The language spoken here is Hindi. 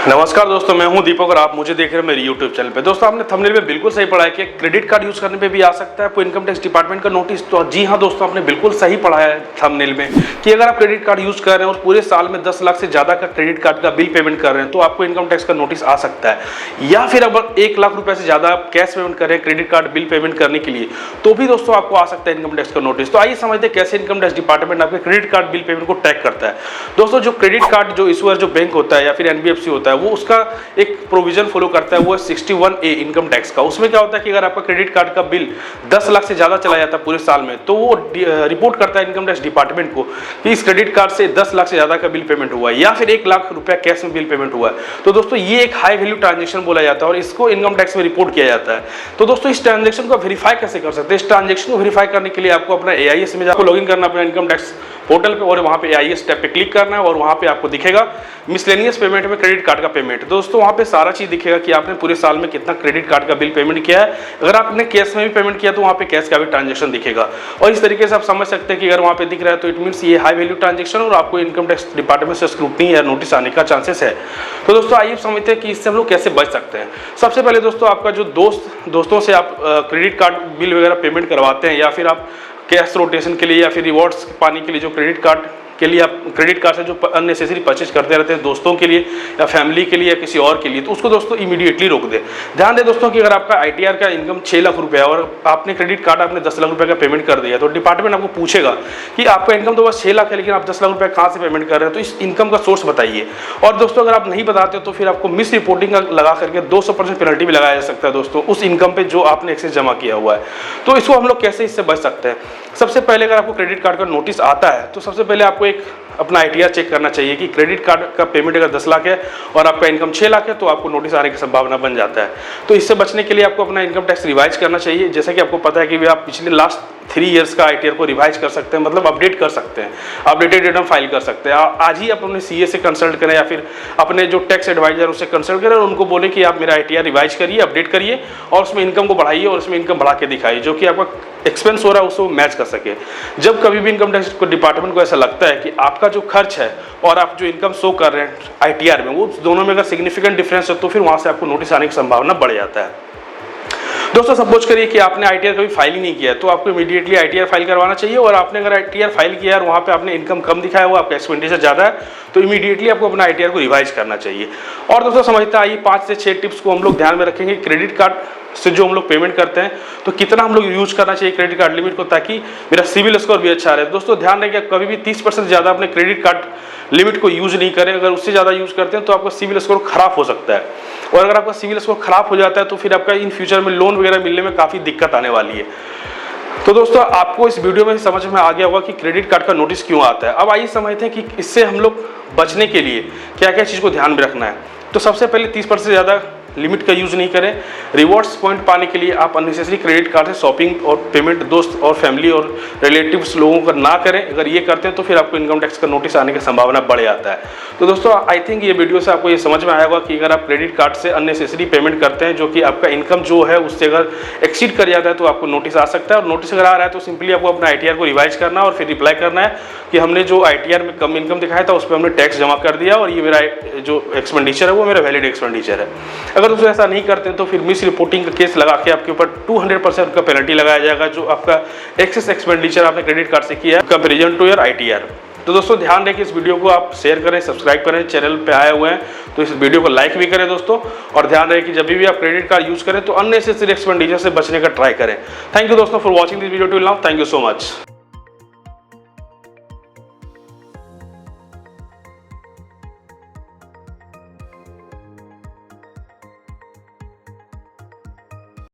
नमस्कार दोस्तों, मैं हूं दीपक और आप मुझे देख रहे हैं मेरे YouTube चैनल पे। दोस्तों, आपने थंबनेल में बिल्कुल सही पढ़ा है कि क्रेडिट कार्ड यूज करने पे भी आ सकता है आपको इनकम टैक्स डिपार्टमेंट का नोटिस। तो जी हां दोस्तों, आपने बिल्कुल सही पढ़ा है थंबनेल में कि अगर आप क्रेडिट कार्ड यूज कर रहे हैं और पूरे साल में 10 लाख से ज्यादा का क्रेडिट कार्ड का बिल पेमेंट कर रहे हैं तो आपको इनकम टैक्स का नोटिस आ सकता है। या फिर अगर 1 लाख रुपए से ज्यादा आप कैश पेमेंट कर रहे हैं क्रेडिट कार्ड बिल पेमेंट करने के लिए तो भी दोस्तों आपको आ सकता है इनकम टैक्स का नोटिस। तो आइए समझते हैं कैसे इनकम टैक्स डिपार्टमेंट आपके क्रेडिट कार्ड बिल पेमेंट को ट्रैक करता है। दोस्तों, जो क्रेडिट कार्ड जो इशूअर जो बैंक होता है या फिर एनबीएफसी होता है वो उसका एक प्रोविजन फॉलो करता है, वो 61A इनकम टैक्स का। उसमें क्या होता है कि अगर आपका क्रेडिट कार्ड का बिल 10 लाख से ज्यादा चला जाता है पूरे साल में तो वो रिपोर्ट करता है इनकम टैक्स डिपार्टमेंट को कि इस क्रेडिट कार्ड से 10 लाख से ज्यादा का बिल पेमेंट हुआ है या फिर 1 लाख रुपया कैश में बिल पेमेंट हुआ है। तो दोस्तों, ये एक हाई वैल्यू ट्रांजेक्शन बोला जाता है और इसको इनकम टैक्स में रिपोर्ट किया जाता है। तो दोस्तों, इस ट्रांजेक्शन को वेरीफाई कैसे कर सकते हैं? इस ट्रांजेक्शन को वेरीफाई करने के लिए आपको अपना AIS में जाकर लॉगिन करना, अपना इनकम टैक्स पोर्टल पे, और वहां पे AIS टैब पे क्लिक करना है और वहां पे आपको दिखेगा मिसलेनियस पेमेंट में क्रेडिट कार्ड का पेमेंट। दोस्तों, वहां पे सारा चीज दिखेगा कि आपने पूरे साल में कितना क्रेडिट कार्ड का बिल पेमेंट किया है। अगर आपने कैश में भी पेमेंट किया तो वहां पे कैश का भी ट्रांजेक्शन दिखेगा। और इस तरीके से आप समझ सकते हैं कि अगर वहां पे दिख रहा है तो इट मींस ये हाई वैल्यू ट्रांजेक्शन और आपको इनकम टैक्स डिपार्टमेंट से स्क्रूटनी या नोटिस आने का चांसेस है। तो दोस्तों, आइए समझते हैं कि इससे हम लोग कैसे बच सकते हैं। सबसे पहले दोस्तों, आपका जो दोस्तों से आप क्रेडिट कार्ड बिल वगैरह पेमेंट करवाते हैं या फिर आप कैश रोटेशन के लिए या फिर रिवॉर्ड्स पाने के लिए जो क्रेडिट कार्ड के लिए आप क्रेडिट कार्ड से जो अननेसेसरी परचेज करते रहते हैं दोस्तों के लिए या फैमिली के लिए या किसी और के लिए, तो उसको दोस्तों इमीडिएटली रोक दें। ध्यान दें दोस्तों कि अगर आपका ITR का इनकम 6 लाख रुपया और आपने क्रेडिट कार्ड आपने 10 लाख रुपए का पेमेंट कर दिया तो डिपार्टमेंट आपको पूछेगा कि आपका इनकम तो बस 6 लाख है लेकिन आप 10 लाख रुपए कहाँ से पेमेंट कर रहे हैं, तो इस इनकम का सोर्स बताइए। और दोस्तों, अगर आप नहीं बताते तो फिर आपको मिस रिपोर्टिंग लगा करके 200% पेनल्टी भी लगाया जा सकता है दोस्तों उस इनकम पे जो आपने एक्सेस जमा किया हुआ है। तो इसको हम लोग कैसे इससे बच सकते हैं? सबसे पहले अगर आपको क्रेडिट कार्ड का नोटिस आता है तो सबसे पहले आपको एक अपना ITR चेक करना चाहिए कि क्रेडिट कार्ड का पेमेंट अगर 10 लाख है और आपका इनकम 6 लाख है तो आपको नोटिस आने की संभावना बन जाता है। तो इससे बचने के लिए आपको अपना इनकम टैक्स रिवाइज करना चाहिए। जैसे कि आपको पता है कि आप पिछले लास्ट 3 इयर्स का ITR को रिवाइज कर सकते हैं, मतलब अपडेट कर सकते हैं, अपडेटेड रिटर्न फाइल कर सकते हैं। आज ही आप अपने CA से कंसल्ट करें या फिर अपने जो टैक्स एडवाइजर उससे कंसल्ट करें और उनको बोले कि आप मेरा ITR रिवाइज करिए, अपडेट करिए और उसमें इनकम को बढ़ाइए और उसमें इनकम बढ़ा के दिखाइए जो कि आपका एक्सपेंस हो रहा है उसको मैच कर सके। जब कभी भी इनकम टैक्स डिपार्टमेंट को ऐसा लगता है कि आपका जो खर्च है और आप जो इनकम शो कर रहे हैं ITR में वो दोनों में अगर सिग्निफिकेंट डिफरेंस है तो फिर वहां से आपको नोटिस आने की संभावना बढ़ जाता है। दोस्तों, सपोज करिए कि आपने ITR कभी फाइल ही नहीं किया तो आपको इमीडिएटली ITR फाइल करवाना चाहिए। और आपने अगर ITR फाइल किया और वहाँ पे आपने इनकम कम दिखाया हुआ, आपका एक्सपेंडिचर ज़्यादा है तो इमीडिएटली आपको अपना ITR को रिवाइज करना चाहिए। और दोस्तों, समझते आइए 5 से 6 टिप्स को हम लोग ध्यान में रखेंगे। क्रेडिट कार्ड से जो हम लोग पेमेंट करते हैं तो कितना हम लोग यूज करना चाहिए क्रेडिट कार्ड लिमिट को ताकि मेरा सिविल स्कोर भी अच्छा रहे। दोस्तों, ध्यान रखें कि कभी भी 30% ज़्यादा अपने क्रेडिट कार्ड लिमिट को यूज नहीं करें। अगर उससे ज़्यादा यूज करते हैं तो आपका सिविल स्कोर खराब हो सकता है और अगर आपका सिविल स्कोर खराब हो जाता है तो फिर आपका इन फ्यूचर में लोन वगैरह मिलने में काफ़ी दिक्कत आने वाली है। तो दोस्तों, आपको इस वीडियो में समझ में आ गया होगा कि क्रेडिट कार्ड का नोटिस क्यों आता है। अब आइए समझते हैं कि इससे हम लोग बचने के लिए क्या क्या चीज़ को ध्यान में रखना है। तो सबसे पहले 30% से ज़्यादा लिमिट का यूज नहीं करें। रिवॉर्ड्स पॉइंट पाने के लिए आप अननेसेसरी क्रेडिट कार्ड से शॉपिंग और पेमेंट दोस्त और फैमिली और रिलेटिव्स लोगों का ना करें। अगर ये करते हैं तो फिर आपको इनकम टैक्स का नोटिस आने की संभावना बढ़ जाता है। तो दोस्तों, आई थिंक ये वीडियो से आपको ये समझ में आया होगा कि अगर आप क्रेडिट कार्ड से अननेसेसरी पेमेंट करते हैं जो कि आपका इनकम जो है उससे अगर एक्सीड कर जाता है तो आपको नोटिस आ सकता है। और नोटिस अगर आ रहा है तो सिंपली आपको अपना ITR को रिवाइज करना और फिर रिप्लाई करना है कि हमने जो ITR में कम इनकम दिखाया था उस पर हमने टैक्स जमा कर दिया और ये मेरा जो एक्सपेंडिचर है वो मेरा वैलिड एक्सपेंडिचर है। अगर दोस्तों ऐसा नहीं करते तो फिर मिस रिपोर्टिंग का केस लगा के आपके ऊपर 200% का पेनल्टी लगाया जाएगा जो आपका एक्सेस एक्सपेंडिचर आपने क्रेडिट कार्ड से किया है कंपैरिजन टू योर ITR। तो दोस्तों, ध्यान रखें कि इस वीडियो को आप शेयर करें, सब्सक्राइब करें, चैनल पे आए हुए हैं तो इस वीडियो को लाइक भी करें दोस्तों। और ध्यान रखें कि जब भी आप क्रेडिट कार्ड यूज करें तो अननेसेसरी एक्सपेंडिचर से बचने का ट्राई करें। थैंक यू दोस्तों for watching this video till now. Thank you so much.